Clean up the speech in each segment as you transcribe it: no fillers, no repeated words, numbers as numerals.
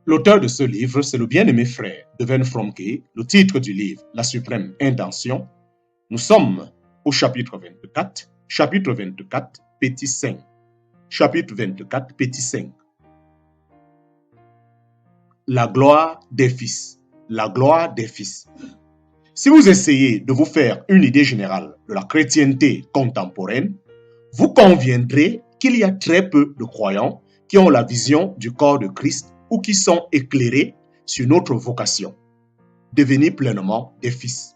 L'auteur de ce livre, c'est le bien-aimé frère Devin Fromke. Le titre du livre, La suprême intention. Nous sommes au chapitre 24, petit 5. Chapitre 24, petit 5. La gloire des fils. La gloire des fils. Si vous essayez de vous faire une idée générale de la chrétienté contemporaine, vous conviendrez qu'il y a très peu de croyants qui ont la vision du corps de Christ ou qui sont éclairés sur notre vocation, devenir pleinement des fils.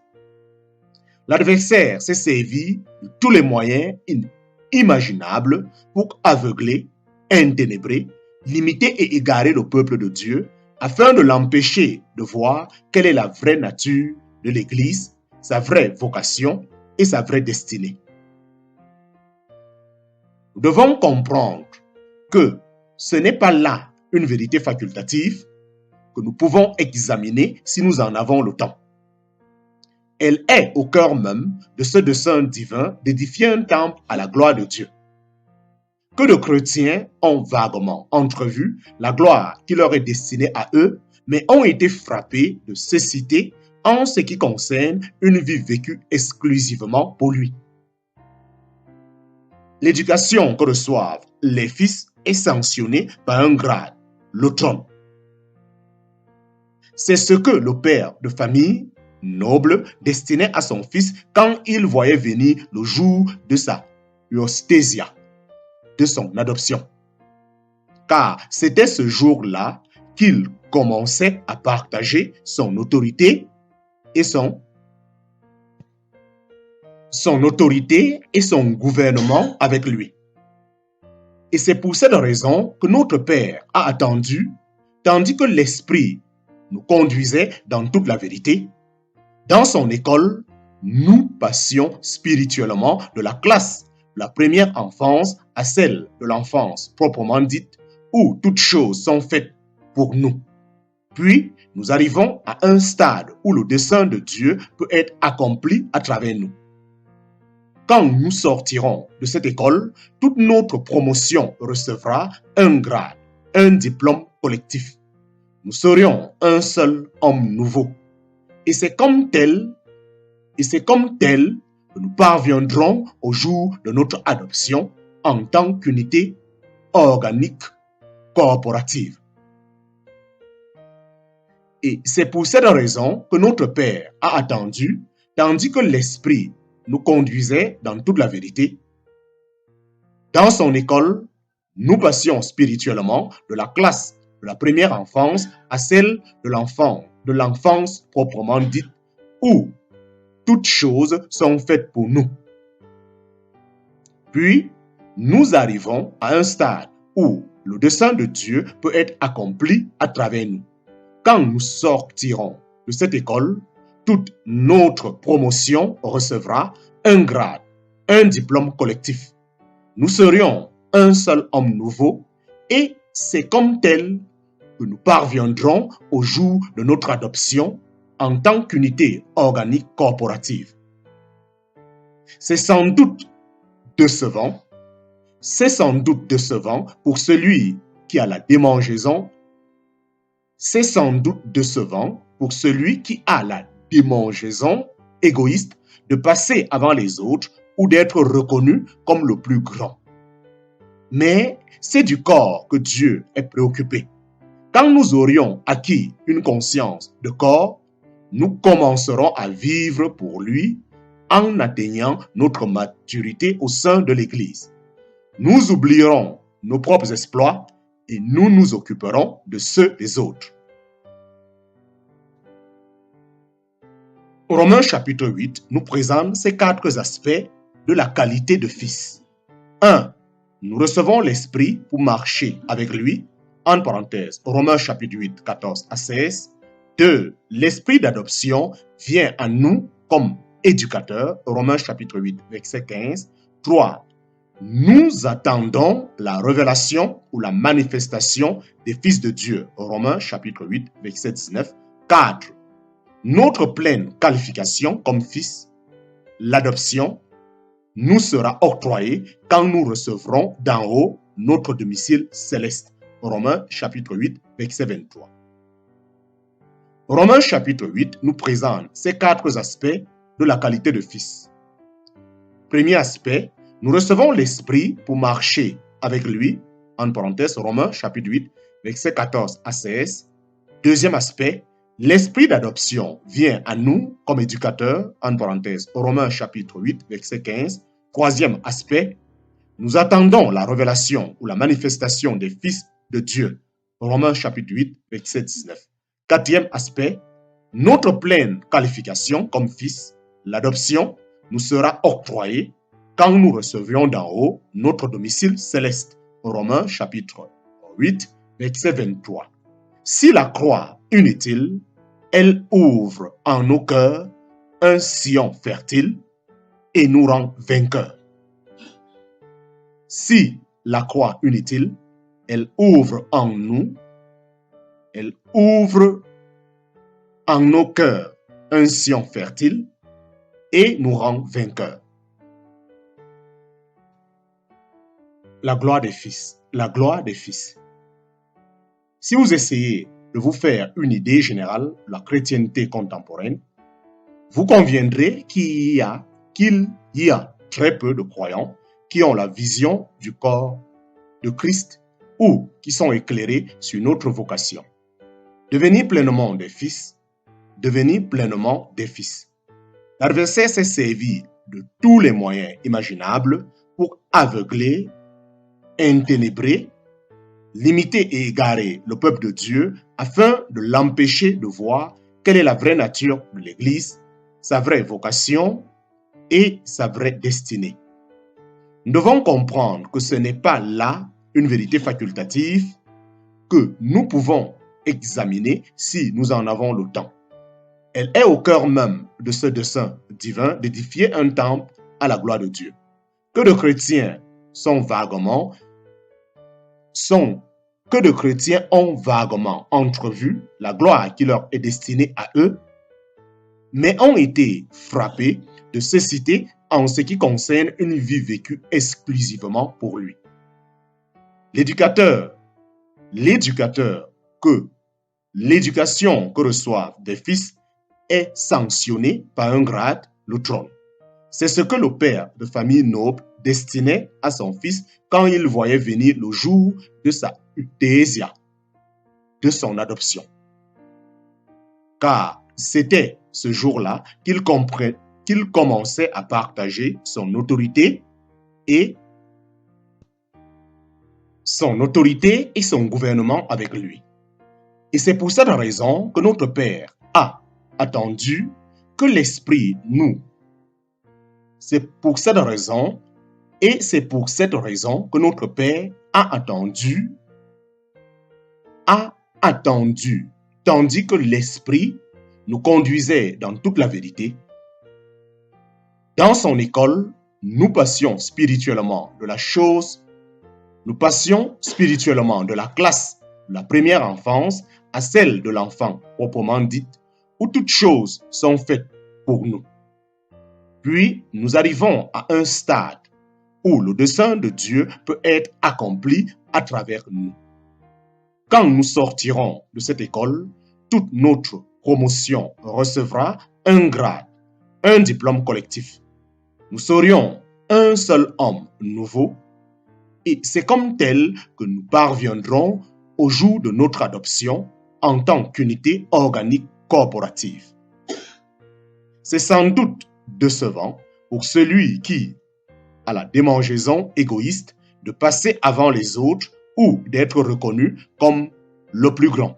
L'adversaire s'est servi de tous les moyens imaginables pour aveugler, enténébrer, limiter et égarer le peuple de Dieu afin de l'empêcher de voir quelle est la vraie nature de l'Église, sa vraie vocation et sa vraie destinée. Nous devons comprendre que ce n'est pas là une vérité facultative que nous pouvons examiner si nous en avons le temps. Elle est au cœur même de ce dessein divin d'édifier un temple à la gloire de Dieu. Que de chrétiens ont vaguement entrevu la gloire qui leur est destinée à eux, mais ont été frappés de cécité en ce qui concerne une vie vécue exclusivement pour lui. L'éducation que reçoivent les fils est sanctionnée par un grade, le trône. C'est ce que le père de famille noble destinait à son fils quand il voyait venir le jour de sa eustésia, de son adoption. Car c'était ce jour-là qu'il commençait à partager son autorité et son gouvernement avec lui. Et c'est pour cette raison que notre Père a attendu, tandis que l'Esprit nous conduisait dans toute la vérité. Dans son école, nous passions spirituellement de la classe de la première enfance à celle de l'enfance proprement dite, où toutes choses sont faites pour nous. Puis, nous arrivons à un stade où le dessein de Dieu peut être accompli à travers nous. Quand nous sortirons de cette école, toute notre promotion recevra un grade, un diplôme collectif. Nous serions un seul homme nouveau. Et c'est comme tel que nous parviendrons au jour de notre adoption en tant qu'unité organique corporative. Et c'est pour cette raison que notre Père a attendu, tandis que l'Esprit nous conduisait dans toute la vérité. Dans son école, nous passions spirituellement de la classe de la première enfance à celle de l'enfance proprement dite, où toutes choses sont faites pour nous. Puis, nous arrivons à un stade où le dessein de Dieu peut être accompli à travers nous. Quand nous sortirons de cette école, toute notre promotion recevra un grade, un diplôme collectif. Nous serions un seul homme nouveau et c'est comme tel que nous parviendrons au jour de notre adoption en tant qu'unité organique corporative. C'est sans doute décevant pour celui qui a la démangeaison. C'est sans doute décevant pour celui qui a la démangeaison égoïste de passer avant les autres ou d'être reconnu comme le plus grand. Mais c'est du corps que Dieu est préoccupé. Quand nous aurions acquis une conscience de corps, nous commencerons à vivre pour lui en atteignant notre maturité au sein de l'Église. Nous oublierons nos propres exploits et nous nous occuperons de ceux des autres. Romains chapitre 8 nous présente ces 4 aspects de la qualité de fils. 1. Nous recevons l'Esprit pour marcher avec lui, en parenthèse, Romains chapitre 8, 14 à 16. 2. L'Esprit d'adoption vient à nous comme éducateur, Romains chapitre 8, verset 15. 3. Nous attendons la révélation ou la manifestation des fils de Dieu, Romains chapitre 8, verset 19. 4. Notre pleine qualification comme fils, l'adoption, nous sera octroyée quand nous recevrons d'en haut notre domicile céleste. Romains chapitre 8, verset 23. Romains chapitre 8 nous présente ces 4 aspects de la qualité de fils. Premier aspect, nous recevons l'Esprit pour marcher avec lui, en parenthèse Romains chapitre 8, versets 14 à 16. Deuxième aspect, l'Esprit d'adoption vient à nous comme éducateur, en parenthèse Romains chapitre 8, verset 15. Troisième aspect, nous attendons la révélation ou la manifestation des fils de Dieu, Romains chapitre 8, verset 19. Quatrième aspect, notre pleine qualification comme fils, l'adoption, nous sera octroyée quand nous recevions d'en haut notre domicile céleste, Romains chapitre 8, verset 23. Si la croix inutile, elle ouvre en nos cœurs un sillon fertile et nous rend vainqueurs. Si la croix inutile, elle ouvre en nous, elle ouvre en nos cœurs un sillon fertile et nous rend vainqueurs. La gloire des fils. La gloire des fils. Si vous essayez de vous faire une idée générale de la chrétienté contemporaine, vous conviendrez qu'il y a très peu de croyants qui ont la vision du corps de Christ ou qui sont éclairés sur notre vocation. Devenir pleinement des fils. Devenir pleinement des fils. L'adversaire s'est servi de tous les moyens imaginables pour aveugler, enténébrer, limiter et égarer le peuple de Dieu afin de l'empêcher de voir quelle est la vraie nature de l'Église, sa vraie vocation et sa vraie destinée. Nous devons comprendre que ce n'est pas là une vérité facultative que nous pouvons examiner si nous en avons le temps. Elle est au cœur même de ce dessein divin d'édifier un temple à la gloire de Dieu. Que de chrétiens ont vaguement entrevu la gloire qui leur est destinée à eux, mais ont été frappés de cécité en ce qui concerne une vie vécue exclusivement pour lui. L'éducation que reçoivent des fils est sanctionnée par un grade, le trône. C'est ce que le père de famille noble destinait à son fils quand il voyait venir le jour de sa euthésia, de son adoption. Car c'était ce jour-là qu'il commençait à partager son autorité et son gouvernement avec lui. Et c'est pour cette raison que notre Père a attendu que l'Esprit C'est pour cette raison que notre Père a attendu, tandis que l'Esprit nous conduisait dans toute la vérité. Dans son école, nous passions spirituellement de la classe de la première enfance à celle de l'enfant proprement dite, où toutes choses sont faites pour nous. Puis, nous arrivons à un stade où le dessein de Dieu peut être accompli à travers nous. Quand nous sortirons de cette école, toute notre promotion recevra un grade, un diplôme collectif. Nous serions un seul homme nouveau et c'est comme tel que nous parviendrons au jour de notre adoption en tant qu'unité organique corporative. C'est sans doute décevant pour celui qui a la démangeaison égoïste de passer avant les autres ou d'être reconnu comme le plus grand.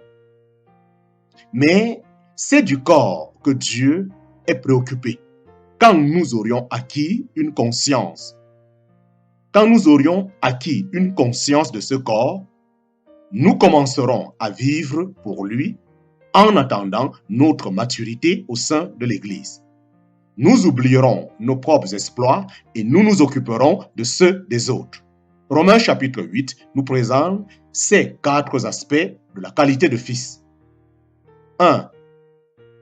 Mais c'est du corps que Dieu est préoccupé. Quand nous aurions acquis une conscience de ce corps, nous commencerons à vivre pour lui en attendant notre maturité au sein de l'Église. Nous oublierons nos propres exploits et nous nous occuperons de ceux des autres. Romains chapitre 8 nous présente ces 4 aspects de la qualité de fils. 1.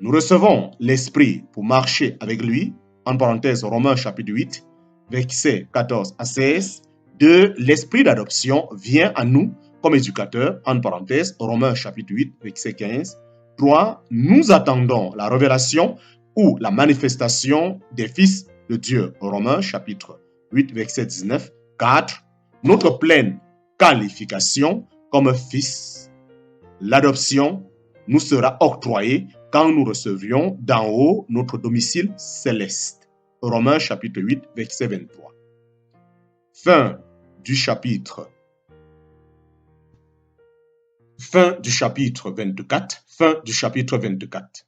Nous recevons l'Esprit pour marcher avec lui, en parenthèse Romains chapitre 8, versets 14 à 16. 2. L'Esprit d'adoption vient à nous comme éducateur, en parenthèse Romains chapitre 8, verset 15. 3. Nous attendons la révélation ou la manifestation des fils de Dieu. Romains chapitre 8, verset 19. 4. Notre pleine qualification comme fils. L'adoption nous sera octroyée quand nous recevrions d'en haut notre domicile céleste. Romains chapitre 8, verset 23. Fin du chapitre 24. Fin du chapitre 24.